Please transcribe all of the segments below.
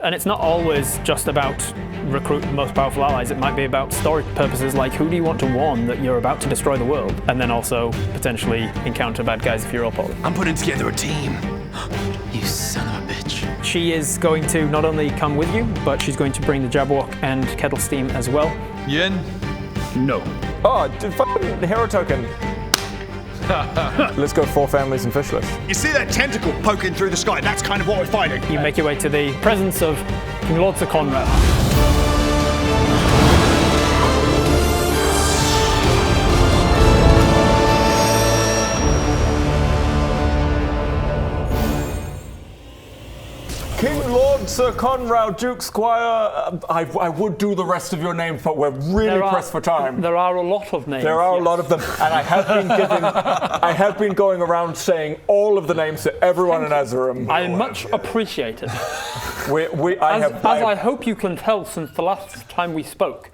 And it's not always just about recruit the most powerful allies. It might be about story purposes, like who do you want to warn that you're about to destroy the world, and then also potentially encounter bad guys if you're all poly. I'm putting together a team. You son of a bitch. She is going to not only come with you, but she's going to bring the Jabberwock and Kettle Steam as well. Yin? No. Oh, fucking hero token. Let's go 4 families and Fishlish. You see that tentacle poking through the sky? That's kind of what we're fighting. You make your way to the presence of King Lord Sir Conrad. King Lord Sir Conrad, Duke Squire. I would do the rest of your names, but we're really pressed for time. There are a lot of names. There are a lot of them, and I have been going around saying all of the names to everyone in Azerum. I much appreciate it. I hope you can tell since the last time we spoke,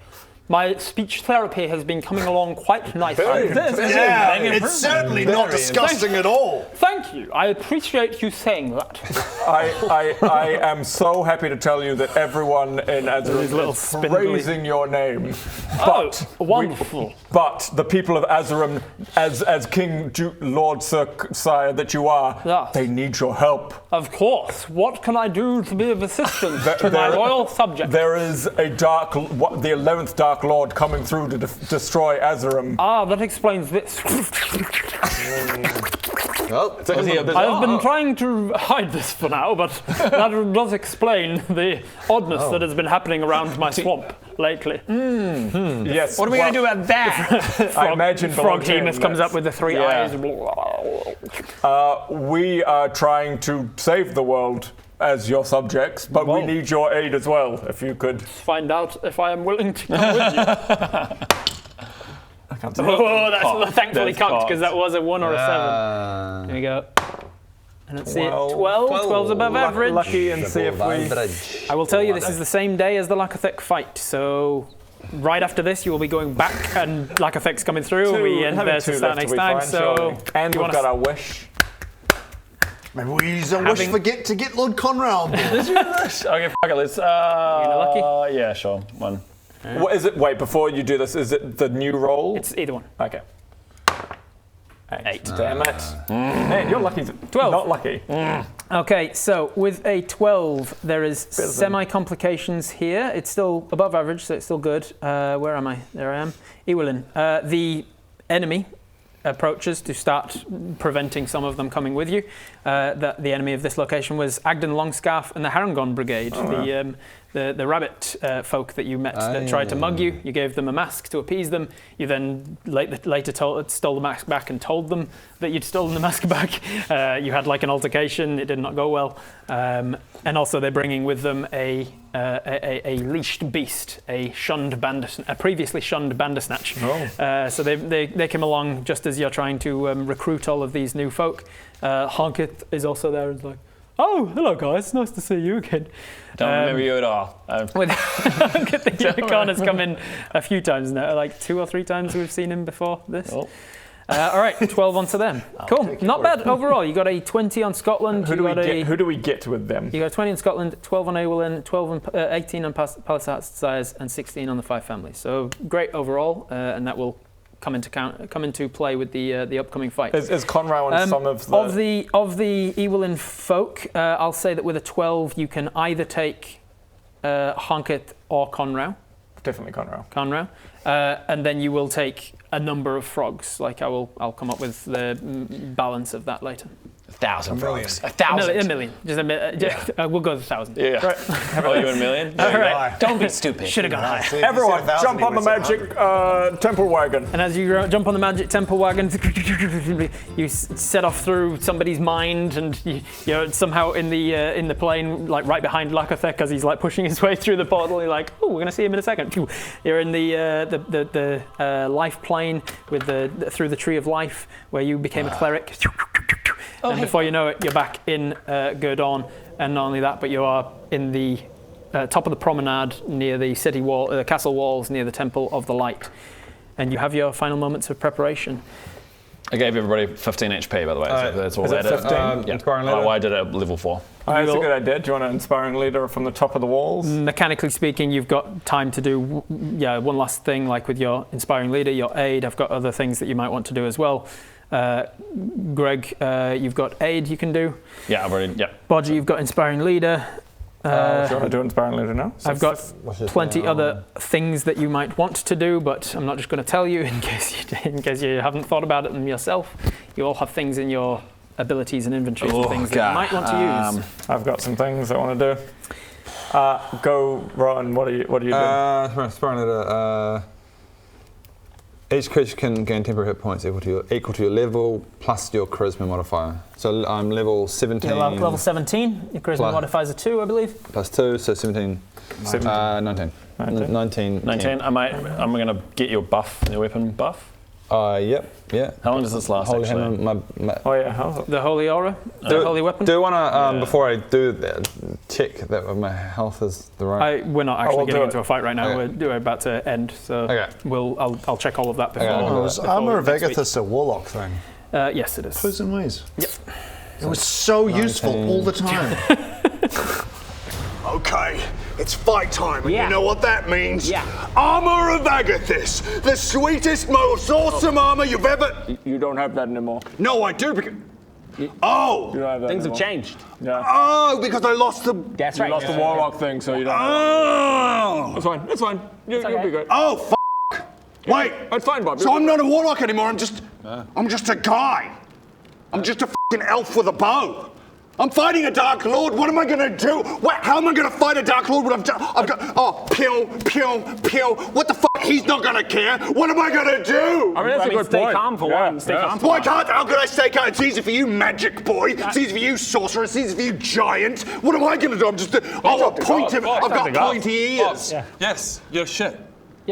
my speech therapy has been coming along quite nicely. It's certainly not disgusting at all. Thank you. I appreciate you saying that. I am so happy to tell you that everyone in Azerum is praising your name. But wonderful. But the people of Azerum, as King Duke Lord Sire that you are, they need your help. Of course. What can I do to be of assistance to my royal subjects? There is the 11th Dark Lord coming through to destroy Azerum. Ah, that explains this. Well, I've been trying to hide this for now, but that does explain the oddness that has been happening around my swamp lately. Yes. What are we going to do about that? I imagine Froghemus comes up with the 3 eyes. We are trying to save the world as your subjects, but we need your aid as well, if you could. Find out if I am willing to come with you. That's thankfully cocked, because that was a 1 or a 7. Here we go. And let's see it. 12. 12's above average. Lucky, and see if we... I will tell you, this is the same day as the Lakathek fight, so right after this you will be going back, and Lakathek's coming through, and we end there to start next time. So, and we've got our wish. Maybe we use a wish to get Lord Conrad. Okay, fuck it, let's... lucky? Yeah, sure, 1. What is it? Wait, before you do this, is it the new roll? It's either one. Okay. 8. Damn it. Man, you're lucky. 12. Not lucky. Okay, so with a 12, there is semi-complications here. It's still above average, so it's still good. Where am I? There I am. Ewelin. The enemy approaches to start preventing some of them coming with you. The enemy of this location was Agden Longscarf and the Harangon Brigade, the rabbit folk that you met that tried to mug you. You gave them a mask to appease them. You then later stole the mask back and told them that you'd stolen the mask back. You had like an altercation. It did not go well. And also they're bringing with them a leashed beast, a previously shunned Bandersnatch. So they came along just as you're trying to recruit all of these new folk. Honkith is also there and is like, oh, hello guys, nice to see you again. Don't remember you at all. Honkith the Unicorn has come in a few times now, like 2 or 3 times we've seen him before this. All right, 12 onto them. Cool, not bad overall. You got a 20 on Scotland. Who do we get with them? You got 20 on Scotland, 12 on Ewelin, 18 on Palisades, and 16 on the 5 families. So great overall, and that will come into play with the upcoming fight. Is Conrad on some of the... Of the Ewelin folk, I'll say that with a 12 you can either take Honkith or Conrad. Definitely Conrad. Conrad. And then you will take a number of frogs. Like I'll come up with the balance of that later. 1,000 frogs. 1,000. A million. We'll go with 1,000. Yeah. Right. Oh, you in a million? All right. Don't be stupid. Should have gone higher. Everyone, jump on the magic temple wagon. And as you jump on the magic temple wagon, you set off through somebody's mind, and you're somehow in the plane, like right behind Lakathek as he's like pushing his way through the portal. You're like, oh, we're gonna see him in a second. You're in the life plane with through the tree of life, where you became a cleric. And before you know it, you're back in Gurdon, and not only that, but you are in the top of the promenade near the city wall, castle walls near the Temple of the Light, and you have your final moments of preparation. I gave everybody 15 HP, by the way. So that's all is it that 15? Yeah. Inspiring leader? Oh, I did it at level 4. That's a good idea. Do you want an inspiring leader from the top of the walls? Mechanically speaking, you've got time to do one last thing, like with your inspiring leader, your aid. I've got other things that you might want to do as well. Greg, you've got aid you can do. Yeah, I've already. Yeah. Bodgy, you've got inspiring leader. Do you want to do inspiring leader now? So I've got plenty other things that you might want to do, but I'm not just going to tell you in case you haven't thought about it them yourself. You all have things in your abilities and inventory for things that you might want to use. I've got some things I want to do. Go, Ron. What are you doing? Inspiring leader. Each creature can gain temporary hit points equal to your level plus your charisma modifier. So I'm level 17. You're level 17. Your charisma modifiers are 2, I believe. Plus 2, so 17. 19. 19. 19. I'm going to get your buff, your weapon buff. Yep. Yeah. How long does this last, Holy actually? hammer, Oh yeah, how's it? The holy aura, the holy weapon. Do you want to, before I do that, check that my health is the right? We're not actually we'll getting do into it. a fight right now. Okay. We're about to end, so I'll check all of that before. Okay. Was Armour of Agathis a warlock thing? Yes, it is. Close in ways. Yep. It was so useful all the time. Okay, it's fight time, and you know what that means? Yeah. Armour of Agathis, the sweetest, most awesome armour you've ever... You don't have that anymore. No, I do, because... Oh! You don't have that Things have anymore. changed. Yeah. Oh, because I lost the... That's You right. lost the warlock thing, so you don't. Oh! It's fine. It's fine. You'll be good. Oh, f***! Wait! It's fine, Bob. So I'm not a warlock anymore, I'm just a guy. I'm just a f***ing elf with a bow. I'm fighting a Dark Lord. What am I going to do? How am I going to fight a Dark Lord when I've got... Pew. What the f***? He's not going to care. What am I going to do? I mean, that's a good stay point. calm for one. Stay calm. Why can't... How can I stay calm? It's easy for you, magic boy. It's easy for you, sorcerer. It's easy for you, giant. What am I going to do? I'm just... I've got pointy ears. Yes, you're shit.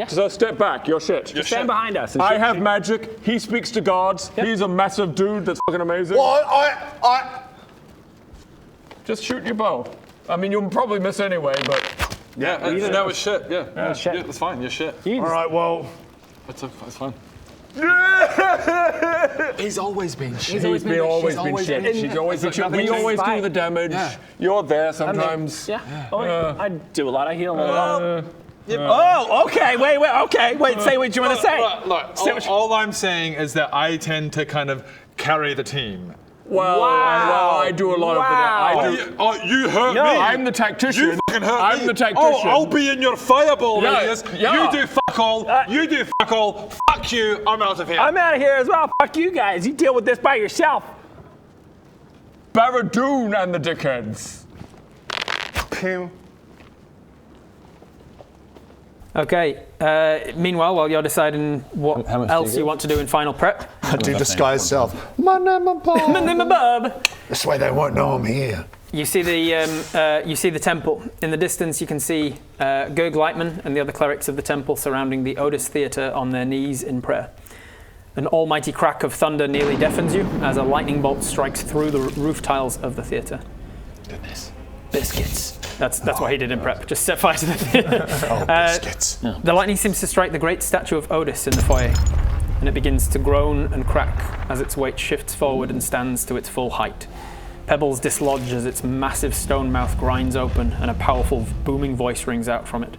So step back. You're shit. Stand behind us. and I shoot- have magic. He speaks to gods. He's a massive dude that's fucking amazing. Well, I... Just shoot your bow. I mean, you'll probably miss anyway, but... Yeah, that was shit. Yeah, shit. yeah, that's fine. You're shit. All right, well... That's fine. He's always been shit. He's always been shit. She's always been shit. We always do the damage. Yeah. You're there sometimes. I do a lot. I heal a lot. Oh, okay. Wait. Say what you want to say. Look, all I'm saying is that I tend to kind of carry the team. Well, I do a lot of that. You hurt me. I'm the tactician. You fucking hurt I'm me. the tactician. Oh, I'll be in your fireball Yeah, radius. yeah. You do fuck all. You do fuck all. Fuck you. I'm out of here. I'm out of here as well. Fuck you guys. You deal with this by yourself. Baradun and the dickheads. Pew. Okay. Meanwhile, while you're deciding what How much do else you you get? want to do in final prep, I do disguise self. My name is Bob. Bob. This way they won't know I'm here. You see the temple. In the distance, you can see Gurg Lightman and the other clerics of the temple surrounding the Otis Theatre on their knees in prayer. An almighty crack of thunder nearly deafens you as a lightning bolt strikes through the roof tiles of the theatre. Goodness. Biscuits. That's what he did in prep. Just set fire to the theatre. Oh, biscuits. The lightning seems to strike the great statue of Otis in the foyer, and it begins to groan and crack as its weight shifts forward and stands to its full height. Pebbles dislodge as its massive stone mouth grinds open, and a powerful booming voice rings out from it.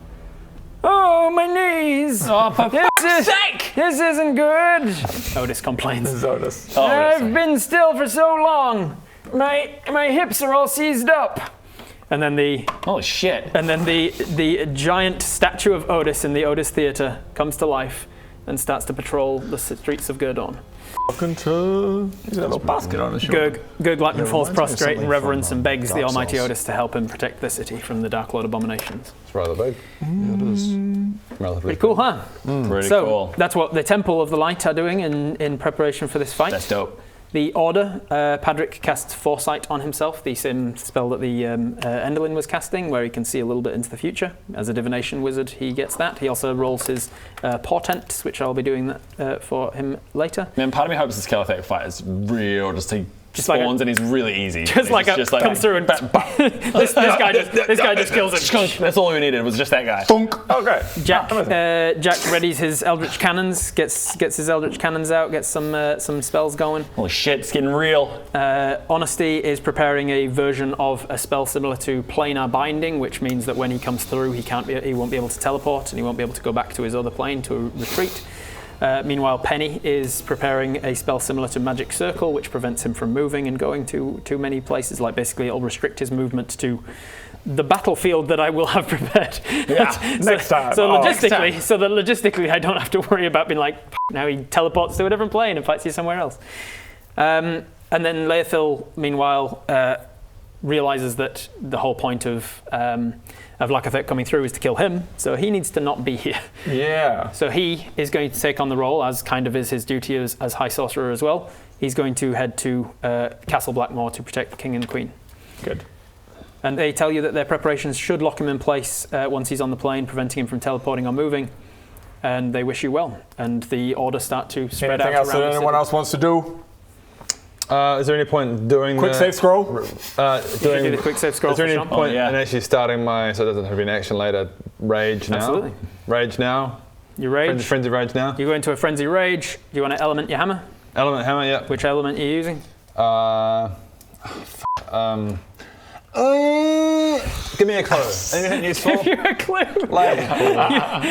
Oh, my knees! Oh, for fuck's sake! This isn't good! Otis complains. Otis. I've been still for so long. My hips are all seized up. And then the Holy shit. the giant statue of Otis in the Otis Theatre comes to life and starts to patrol the streets of Gurdon. He's got a little basket on his shoulder. Gurg Lightman falls reminds me of prostrate in something reverence from, and begs the Dark almighty Souls. Otis to help him protect the city from the Dark Lord abominations. It's rather big. Yeah, it is. Rather Pretty cool, huh? Pretty So cool. that's what the Temple of the Light are doing in preparation for this fight. That's dope. The Order, Padric casts Foresight on himself, the same spell that the Enderlin was casting, where he can see a little bit into the future. As a divination wizard, he gets that. He also rolls his Portents, which I'll be doing that for him later. Man, part of me hopes this Caliphate fight is real, just to spawns and he's really easy. Just like comes through and this guy just kills him. That's all we needed was just that guy. Thunk. Okay. Jack readies his Eldritch Cannons, gets his Eldritch Cannons out, gets some spells going. Holy shit, it's getting real. Honesty is preparing a version of a spell similar to Planar Binding, which means that when he comes through, he won't be able to teleport and he won't be able to go back to his other plane to retreat. Meanwhile, Penny is preparing a spell similar to Magic Circle, which prevents him from moving and going to too many places. Like basically, it'll restrict his movement to the battlefield that I will have prepared. Yeah, next time. So logistically, I don't have to worry about being like, now he teleports to a different plane and fights you somewhere else. And then Leothil, meanwhile, realizes that the whole point of Lakathet coming through is to kill him, so he needs to not be here. Yeah. So he is going to take on the role, as kind of is his duty as High Sorcerer as well. He's going to head to Castle Blackmore to protect the King and the Queen. Good. And they tell you that their preparations should lock him in place once he's on the plane, preventing him from teleporting or moving. And they wish you well. And the orders start to spread Anything out else around that the anyone city. else wants to do? Is there any point doing Quick save scroll? You can do the quick save scroll Is there for any Sean. point in actually starting my, so it doesn't have to be an action later, rage now? Absolutely. Rage now? You rage. Frenzy rage now? You go into a frenzy rage. Do you want to element your hammer? Element hammer, yeah. Which element are you using? Give me a clue. Anything useful? Give you a clue.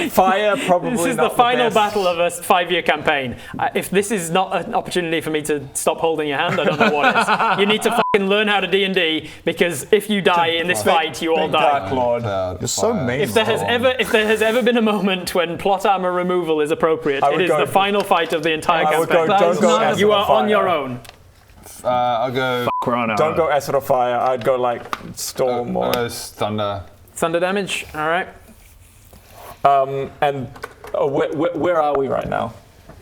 Fire, probably This is not the final best. battle of a 5-year campaign. If this is not an opportunity for me to stop holding your hand, I don't know what is. You need to fucking learn how to D&D, because if you die in this fight, you all die. Dark Lord. You're so mean. If there has ever been a moment when plot armor removal is appropriate, it is the final fight of the entire I would campaign. go, don't go acid You or are fire. on your own. I'll go. We're on our Don't own. go acid or fire. I'd go like storm or. Thunder. Thunder damage. All right. And where are we right now?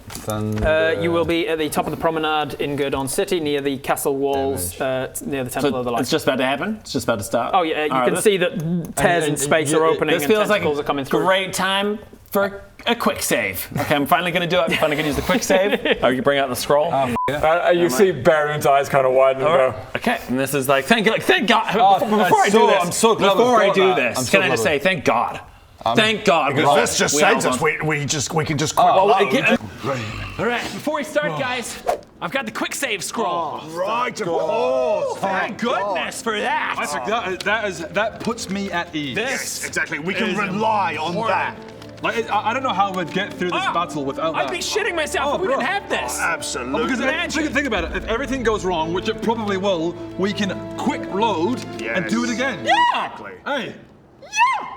Thunder. You will be at the top of the promenade in Gurdon City, near the castle walls, near the Temple of the Light. It's just about to happen. It's just about to start. Oh yeah, you can see that tears in space are opening This and feels like tentacles are coming through. great time for a quick save. Okay, I'm finally going to do it. I'm finally going to use the quick save. Oh, you bring out the scroll. You see Baradun's eyes kind of widen and go. Okay, and this is like, thank God. Before I do so- this, I'm so glad before we've I got do that. this, I'm so can I glad just say thank God? Thank God. Because this just saves us. We can just quick load. All right, before we start, guys, I've got the quick save scroll. Right, of course. Thank goodness for that. That puts me at ease. Yes, exactly. We can rely on that. Like, I don't know how we'd get through this battle without I'd that. be shitting myself if we bro. didn't have this. Absolutely. Because think about it. If everything goes wrong, which it probably will, we can quick load and do it again. Exactly. Hey.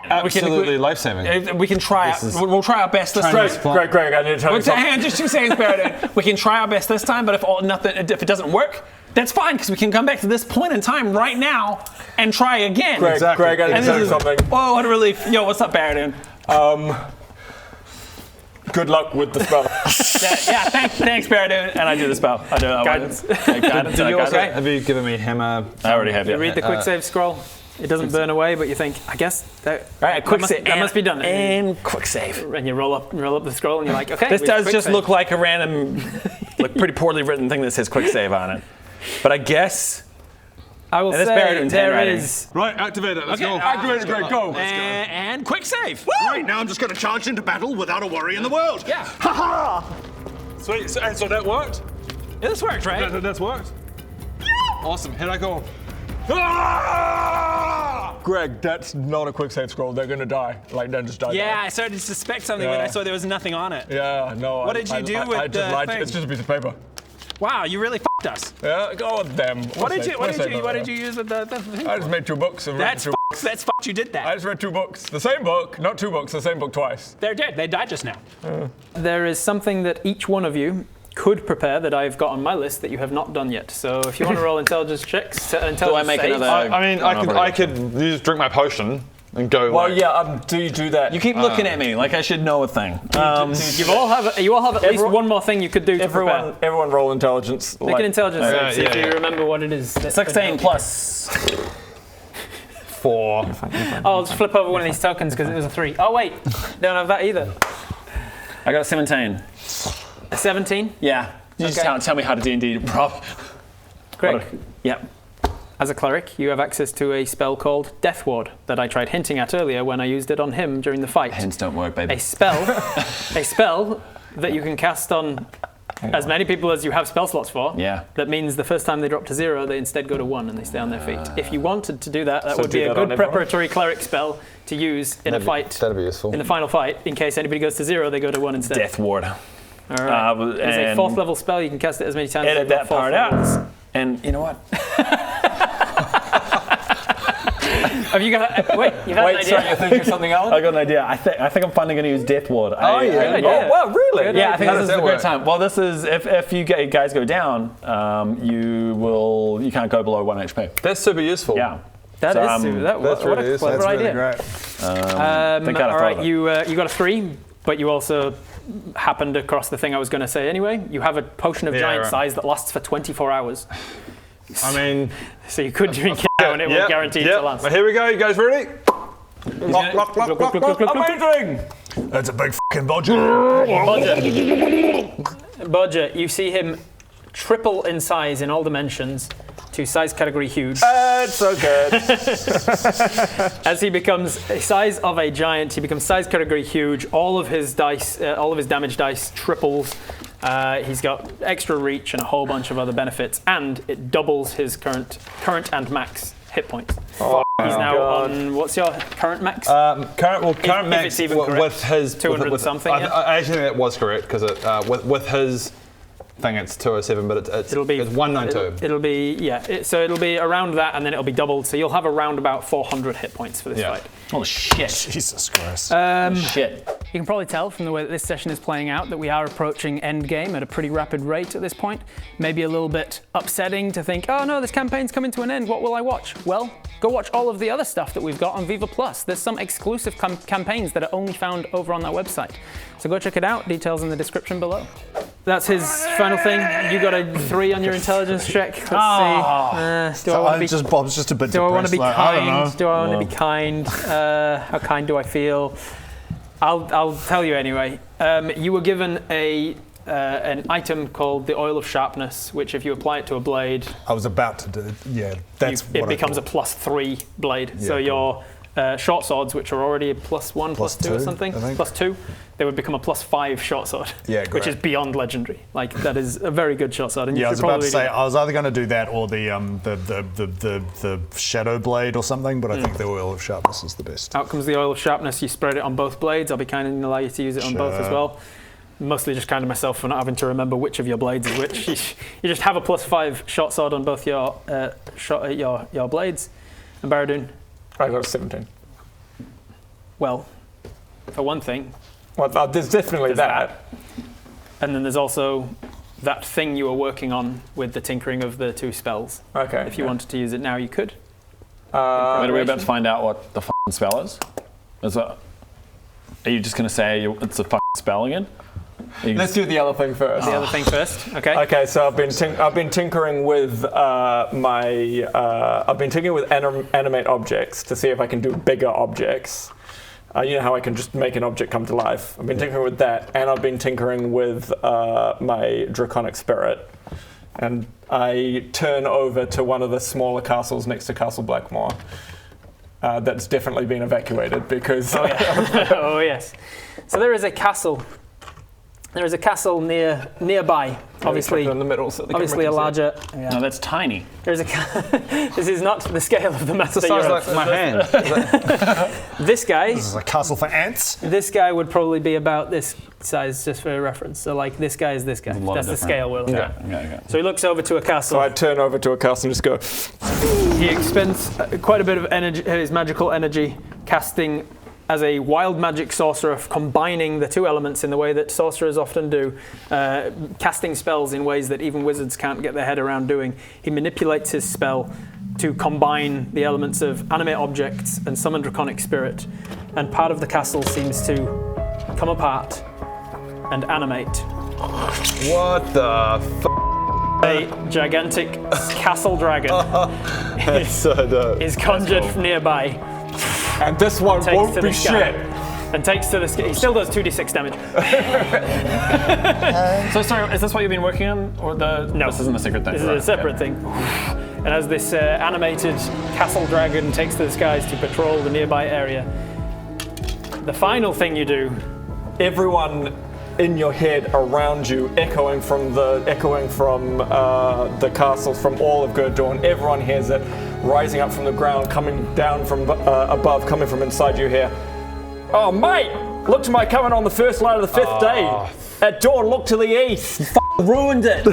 Absolutely life-saving. We can try. We'll try our best this time. Greg, I need to tell you something. Hang on, just 2 seconds, Baradun. We can try our best this time, but if it doesn't work, that's fine, because we can come back to this point in time right now and try again. Greg, I need to tell you something. Oh, what a relief. Yo, what's up, Baradun? Good luck with the spell. Thanks, Baradun. And I do the spell. I do Guidance. Guidance. Did you also, Guidance. have you given me hammer? I already have You it. read the quick save scroll. It doesn't burn away, but you think, I guess that, Right, quick save. that must be done. And quick save. And you roll up the scroll, and you're like, okay. This we have does quick just save. look like a random, like pretty poorly written thing that says quick save on it. But I guess I will And it's say Baradun's there handwriting. is. Right, activate it. Let's go. Activate it, Greg, go. And quick save. Right, now I'm just going to charge into battle without a worry in the world. Yeah. Sweet. So that worked? Yeah, this worked, right? That's worked? Awesome. Here I go. Ah! Greg, that's not a quick save scroll. They're gonna die. Like, they're just die. Yeah, I started to suspect something when Yeah. I saw there was nothing on it. Yeah, no. What did you do with I just the lied. thing? It's just a piece of paper. Wow, you really f***ed us. Yeah, go with them. What did you use with the thing? I just made 2 books. And That's read f***. That's f***. You did I that. just read 2 books. The same book, not 2 books, the same book twice. They're dead. They died just now. There is something that each one of you could prepare that I've got on my list that you have not done yet. So if you want to roll intelligence checks, Do I make another? I could just drink my potion and go. Well, like, yeah, do you do that? You keep looking at me like I should know a thing. You all have at least one more thing you could do to prepare. Everyone roll intelligence. Make an intelligence save, see if yeah. you remember what it is. that- 16 plus. 4. Oh, I'll just flip over one of these tokens because it was a 3. Oh wait, don't have that either. I got 17. A 17. Yeah. You just Okay. tell me how to D&D. Greg, Yep. as a cleric, you have access to a spell called Death Ward that I tried hinting at earlier when I used it on him during the fight. Hints don't work, baby. A spell that you can cast on as many people as you have spell slots for. Yeah. That means the first time they drop to 0, they instead go to 1 and they stay on their feet. If you wanted to do that, that would be a good preparatory cleric spell to use in a fight. That'd be useful. In the final fight, in case anybody goes to 0, they go to 1 instead. Death Ward. All right. It's a 4th level spell. You can cast it as many times as Edit you've got that part 4th levels. out. And you know what? Have you got? Wait, you've had an idea. Sorry, you're thinking of something else? I got an idea. I think I'm finally going to use Death Ward. Good idea. Wow, really? Yeah, I think How this does is a that great work? time. Well, this is if you guys go down, you can't go below 1 HP. That's super useful. Yeah. That So, is That's what really a useful. clever That's really idea. great. think I'd have All thought right, of it. you got a 3, but you also happened across the thing I was going to say anyway. You have a potion of giant right. size that lasts for 24 hours. I mean, So you could drink it and it will guarantee to last. But here we go. You guys ready? Lock, lock, lock, lock, lock. Amazing! That's a big fucking budget. Bodger, you see him triple in size in all dimensions to size category huge. It's so good. As he becomes a size of a giant, he becomes size category huge. All of his dice, all of his damage dice triples. He's got extra reach and a whole bunch of other benefits, and it doubles his current and max hit points. He's now on, what's your current max? Current if max it's even correct. with his 200 with, something, I, yeah? I actually think that was correct because with his thing it's 207, but it's 192. It'll be it'll be around that, and then it'll be doubled. So you'll have around about 400 hit points for this fight. Oh shit! Jesus Christ. Shit! You can probably tell from the way that this session is playing out that we are approaching endgame at a pretty rapid rate at this point. Maybe a little bit upsetting to think, oh no, this campaign's coming to an end, what will I watch? Well, go watch all of the other stuff that we've got on Viva Plus. There's some exclusive campaigns that are only found over on that website. So go check it out, details in the description below. That's his final thing. You got a 3 on your intelligence check. Let's see. Do I want to be Bob's just a bit Do I want to be depressed, like, I don't kind? know. Do I want to be kind? How kind do I feel? I'll tell you anyway. You were given an item called the Oil of Sharpness, which if you apply it to a blade, I was about to do. Yeah, that's it what becomes I a +3 blade. Yeah, So cool. your short swords, which are already a +1, +2 or +2, something, I think. +2, they would become a +5 short sword, Yeah, which great. is beyond legendary. Like that is a very good short sword. And you Yeah, I should was about probably to say do I was either going to do that or the shadow blade or something, but I think the oil of sharpness is the best. Out comes the Oil of Sharpness. You spread it on both blades. I'll be kind and allow you to use it on both as Sure. well. Mostly just kind of myself for not having to remember which of your blades is which. You just have a +5 short sword on both your blades. And Baradun, I got a 17. well, for one thing, Well, there's definitely that. and then there's also that thing you were working on with the tinkering of the 2 spells. Okay. If you wanted to use it now, you could. Wait, are we about to find out what the fucking spell is? Are you just going to say it's a fucking spell again? Let's do the other thing first. The other thing first, okay? Okay, so I've been tinkering with animate objects to see if I can do bigger objects. You know how I can just make an object come to life. I've been tinkering with that, and I've been tinkering with my draconic spirit. And I turn over to one of the smaller castles next to Castle Blackmore. That's definitely been evacuated because. Oh, yeah. Oh, yes. So there is a castle. There is a castle nearby. Obviously, in the middle, so the obviously a camera can see larger. Yeah. No, that's tiny. There's a. This is not the scale of the map that you're Size on. like my hand. This guy. This is a castle for ants. This guy would probably be about this size, just for reference. So, like, this guy is this guy. lot That's the different. scale we're looking at. Okay. So he looks over to a castle. So I turn over to a castle and just go. He expends quite a bit of energy, his magical energy, casting as a wild magic sorcerer, combining the 2 elements in the way that sorcerers often do, casting spells in ways that even wizards can't get their head around doing. He manipulates his spell to combine the elements of animate objects and summon draconic spirit, and part of the castle seems to come apart and animate. What the A gigantic castle dragon That's so dope. is conjured from nearby. And this one Takes won't to be the sky. shit. and takes to the he still does 2d6 damage. So sorry, is this what you've been working on, or No. This isn't a secret thing. This is a separate thing. And as this animated castle dragon takes to the skies to patrol the nearby area, the final thing you do. Everyone in your head around you, echoing from the castles, from all of Gurdorn. Everyone hears it, rising up from the ground, coming down from above, coming from inside you here. Oh, mate! Look to my coming on the first light of the 5th day. At dawn, look to the east. You ruined it.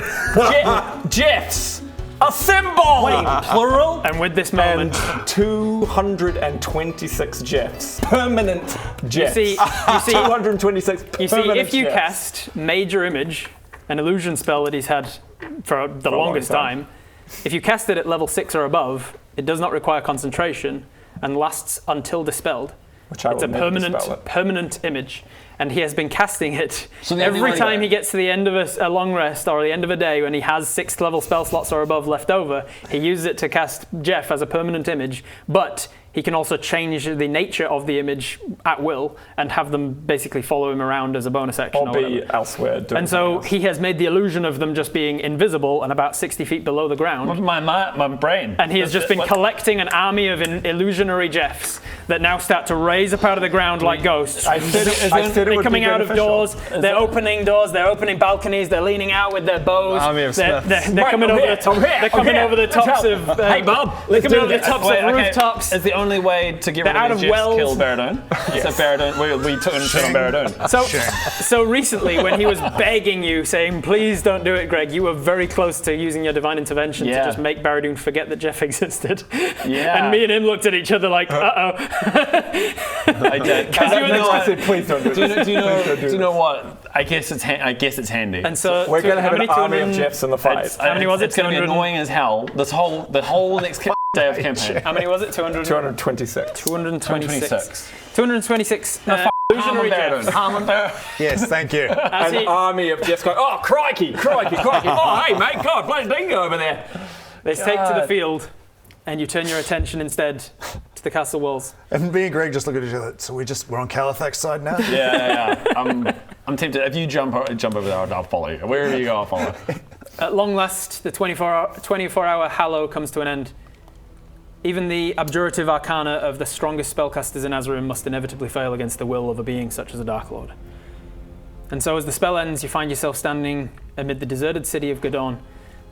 Jeffs. A symbol! Wait, plural? And with this moment, 226 Jeffs. Permanent Jeffs. you see 226 you see, permanent if you Jeffs. cast Major Image, an illusion spell that he's had for the longest time, if you cast it at level 6 or above, it does not require concentration and lasts until dispelled. Which I It's a will never dispel it. permanent image. And he has been casting it So the every only way time that- he gets to the end of a long rest or the end of a day when he has 6th level spell slots or above left over, he uses it to cast Jeff as a permanent image, but he can also change the nature of the image at will and have them basically follow him around as a bonus action. Or Or be whatever. elsewhere doing And so something he has made the illusion of them just being invisible and about 60 feet below the ground. My brain. And he has just been collecting an army of illusionary Jeffs that now start to raise up out of the ground like ghosts. I said it They're would coming be out of beneficial. doors, they're opening doors, they're opening balconies, they're leaning out with their bows. Army of They're Smiths. coming over the top. They're coming over the tops of. Hey, Bob, They're coming over the this. tops Wait, of okay. rooftops. Is the only way to get They're rid out of of these Jeffs wells. kill Baradun? So Baradun, we took him on Baradun. So recently, when he was begging you, saying, "Please don't do it, Greg," you were very close to using your divine intervention to Yeah. just make Baradun forget that Jeff existed. Yeah. And me and him looked at each other like, "Uh-oh." I did. Because you were the I said, please don't do Do this. you know what? I guess it's handy. And so We're going to have how an many army of 200 Jeffs in the fight. How many was it? It's going to be 200 annoying as hell. The whole next day of campaign. How many was it? 200? 226. 226. 226. Illusionary Jeffs. Yes, thank you. As An he- army of Jeffs going, oh, crikey. Oh, hey, mate, God, bloody dingo over there. They take to the field, and you turn your attention instead to the castle walls. And me and Greg just look at each other. So we're on Caliphac's side now? Yeah. I'm tempted. If you jump over there, I'll follow you. Wherever you go, I'll follow. At long last, the 24-hour hallow comes to an end. Even the abjurative arcana of the strongest spellcasters in Azerim must inevitably fail against the will of a being such as a Dark Lord. And so as the spell ends, you find yourself standing amid the deserted city of Gurdorn,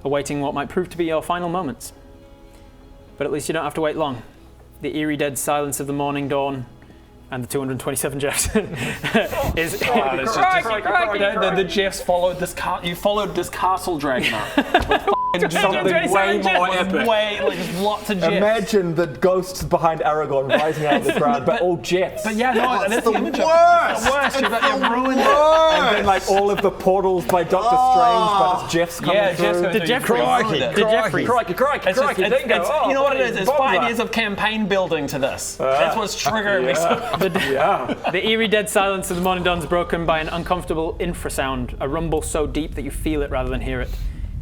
awaiting what might prove to be your final moments. But at least you don't have to wait long. The eerie dead silence of the morning dawn and the 227 Jeffs is... The Jeffs followed this. You followed this castle dragon up. Something way more epic. Just lots of Jeffs. Imagine the ghosts behind Aragorn rising out of the ground, but all Jeffs. But yeah, no, that's the image of it. worst. The worst. You've ruined it. And then like all of the portals by Doctor Strange, but it's Jeffs coming Yeah, through. Jeffs going The through. Jeffrey. The Jeffrey. Crikey. It's just, Dingo. Oh, you know what it is? It's bomb 5 that. years of campaign building to this. That's what's triggering me. The eerie dead silence of the morning dawn is broken by an uncomfortable infrasound, a rumble so deep that you feel it rather than hear it.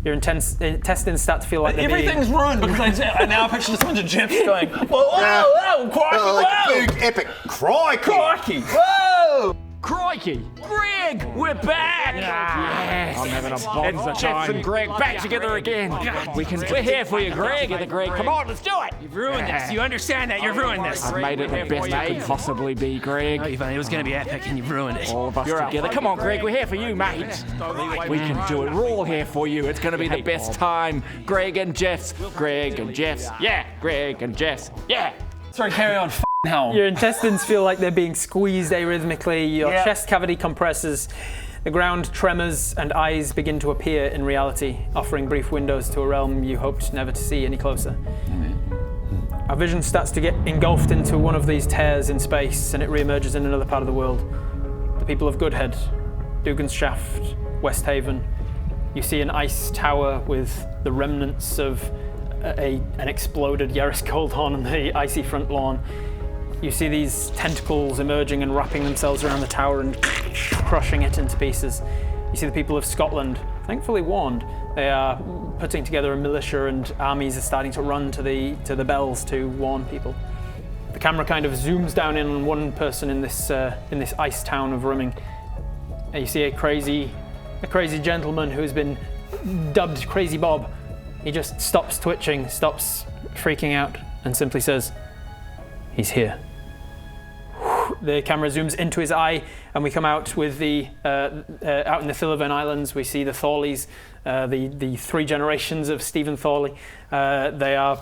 Your intestines start to feel like they're Everything's ruined because I now picture this bunch of Jeffs going, whoa, crikey, Like big epic crikey. whoa. Crikey! Greg, we're back! Yes! I'm having a bonza time. Jeff and Greg back together again. We're here for you, Greg. Greg, come on, let's do it. You've ruined this. You understand that? You've ruined this. I've made it the best it could possibly be, Greg. It was going to be epic, and you've ruined it. All of us together. Come on, Greg. We're here for you, mate. We can do it. We're all here for you. It's going to be the best time. Greg and Jeffs. Greg and Jeffs. Yeah. Greg and Jeffs. Yeah. Sorry, carry on. Hell. Your intestines feel like they're being squeezed arrhythmically, your chest cavity compresses, the ground tremors, and eyes begin to appear in reality, offering brief windows to a realm you hoped never to see any closer. Our vision starts to get engulfed into one of these tears in space, and it re-emerges in another part of the world. The people of Goodhead, Dugan's Shaft, West Haven. You see an ice tower with the remnants of an exploded Yaris Goldhorn on the icy front lawn. You see these tentacles emerging and wrapping themselves around the tower and crushing it into pieces. You see the people of Scotland, thankfully warned. They are putting together a militia and armies are starting to run to the bells to warn people. The camera kind of zooms down in on one person in this ice town of Rimming. And you see a crazy gentleman who has been dubbed Crazy Bob. He just stops twitching, stops freaking out, and simply says, "He's here." The camera zooms into his eye, and we come out with the out in the Thillivan Islands. We see the Thorleys, the 3 generations of Stephen Thorley. They are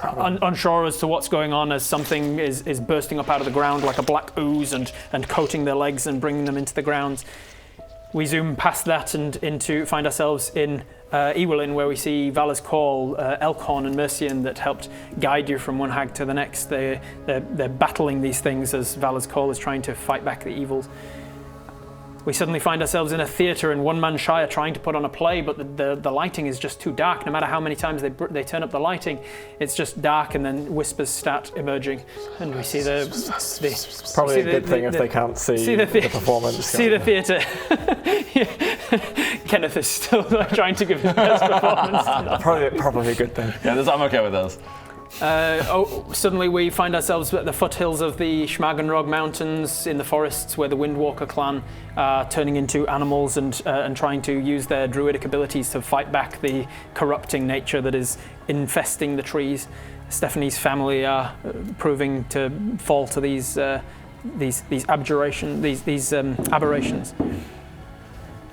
unsure as to what's going on, as something is bursting up out of the ground like a black ooze and coating their legs and bringing them into the ground. We zoom past that and find ourselves in Ewelin, where we see Vala's Call, Elkhorn and Mercian that helped guide you from one hag to the next. They're battling these things as Vala's Call is trying to fight back the evils. We suddenly find ourselves in a theatre in One Man Shire trying to put on a play, but the lighting is just too dark. No matter how many times they turn up the lighting, it's just dark, and then whispers start emerging, and we see Probably a good thing if they can't see the performance. See the theatre. Kenneth is still trying to give his best performance. Probably a good thing. Yeah, I'm okay with those. Suddenly we find ourselves at the foothills of the Schmagenrog Mountains in the forests, where the Windwalker clan are turning into animals and trying to use their druidic abilities to fight back the corrupting nature that is infesting the trees. Stephanie's family are proving to fall to these aberrations.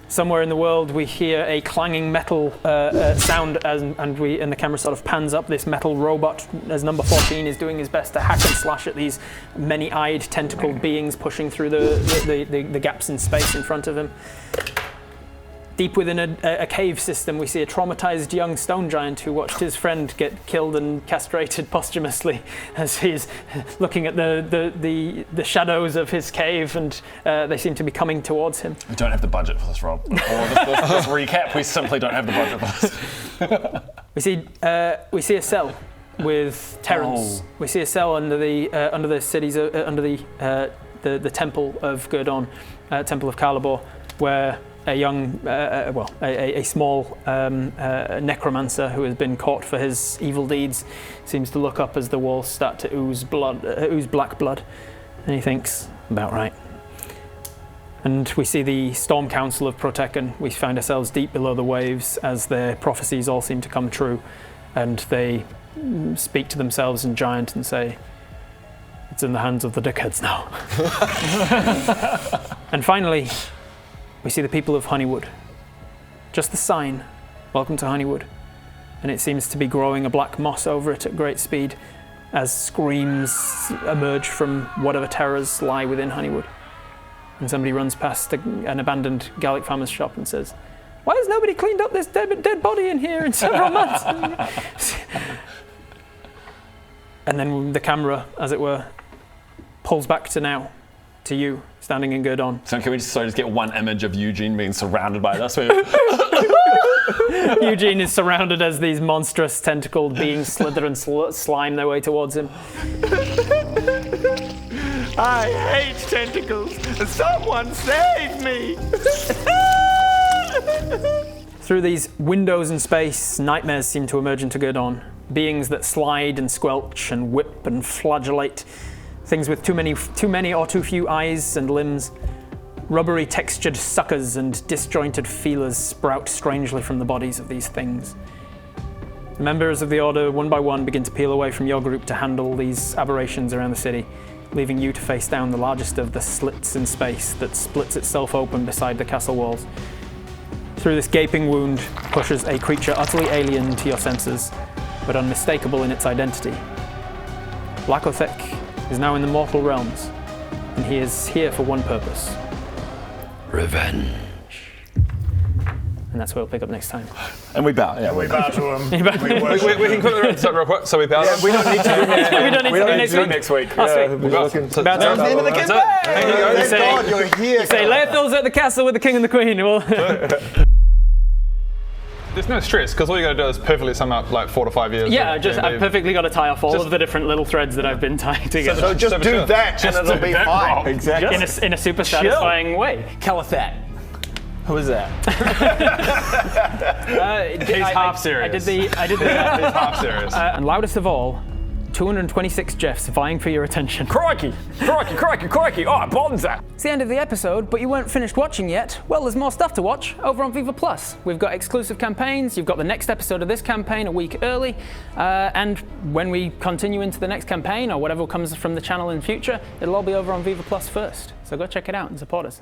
Somewhere in the world, we hear a clanging metal sound, and the camera sort of pans up. This metal robot, as number 14, is doing his best to hack and slash at these many-eyed, tentacled beings pushing through the gaps in space in front of him. Deep within a cave system, we see a traumatized young stone giant who watched his friend get killed and castrated posthumously as he's looking at the shadows of his cave, and they seem to be coming towards him. We don't have the budget for this, Rob. Or this recap, we simply don't have the budget for this. We see a cell with Terrence. We see a cell under the cities under the temple of Gurdon, temple of Calibor, where a young, a small necromancer who has been caught for his evil deeds seems to look up as the walls start to ooze black blood, and he thinks, about right. And we see the Storm Council of Protekan. We find ourselves deep below the waves as their prophecies all seem to come true, and they speak to themselves in Giant and say, "It's in the hands of the dickheads now." And finally, we see the people of Honeywood. Just the sign, "Welcome to Honeywood." And it seems to be growing a black moss over it at great speed as screams emerge from whatever terrors lie within Honeywood. And somebody runs past an abandoned Gallic farmer's shop and says, "Why has nobody cleaned up this dead body in here in several months?" And then the camera, as it were, pulls back to now, to you, standing in Gurdon. So can we just get one image of Eugene being surrounded by this? Eugene is surrounded as these monstrous tentacled beings slither and slime their way towards him. I hate tentacles. Someone save me! Through these windows in space, nightmares seem to emerge into Gurdon. Beings that slide and squelch and whip and flagellate. Things with too many or too few eyes and limbs. Rubbery textured suckers and disjointed feelers sprout strangely from the bodies of these things. The members of the Order, one by one, begin to peel away from your group to handle these aberrations around the city, leaving you to face down the largest of the slits in space that splits itself open beside the castle walls. Through this gaping wound pushes a creature utterly alien to your senses, but unmistakable in its identity. Lakothek is now in the mortal realms, and he is here for one purpose: revenge. And that's where we'll pick up next time. And we bow. Yeah, We bow to him. We can quickly stop real quick. So we bow. We don't need to do We don't need to do next week. next week. Last Yeah, week. we're looking to- That's the end of the campaign. You say- God, you're here. Say, Laethel's at the castle with the king and the queen. Well, There's no stress because all you got to do is perfectly sum up like 4 to 5 years. yeah, of I've D&D. perfectly got to tie off all of the different little threads that I've been tying together So just do that and it'll be fine. Exactly. in a super satisfying way. Calithat. Who is that? He's half serious. I did the It's half serious. and loudest of all, 226 Jeffs vying for your attention. Crikey! Crikey, crikey, crikey! Oh, bonza! It's the end of the episode, but you weren't finished watching yet. Well, there's more stuff to watch over on Viva Plus. We've got exclusive campaigns, you've got the next episode of this campaign a week early, and when we continue into the next campaign or whatever comes from the channel in the future, it'll all be over on Viva Plus first. So go check it out and support us.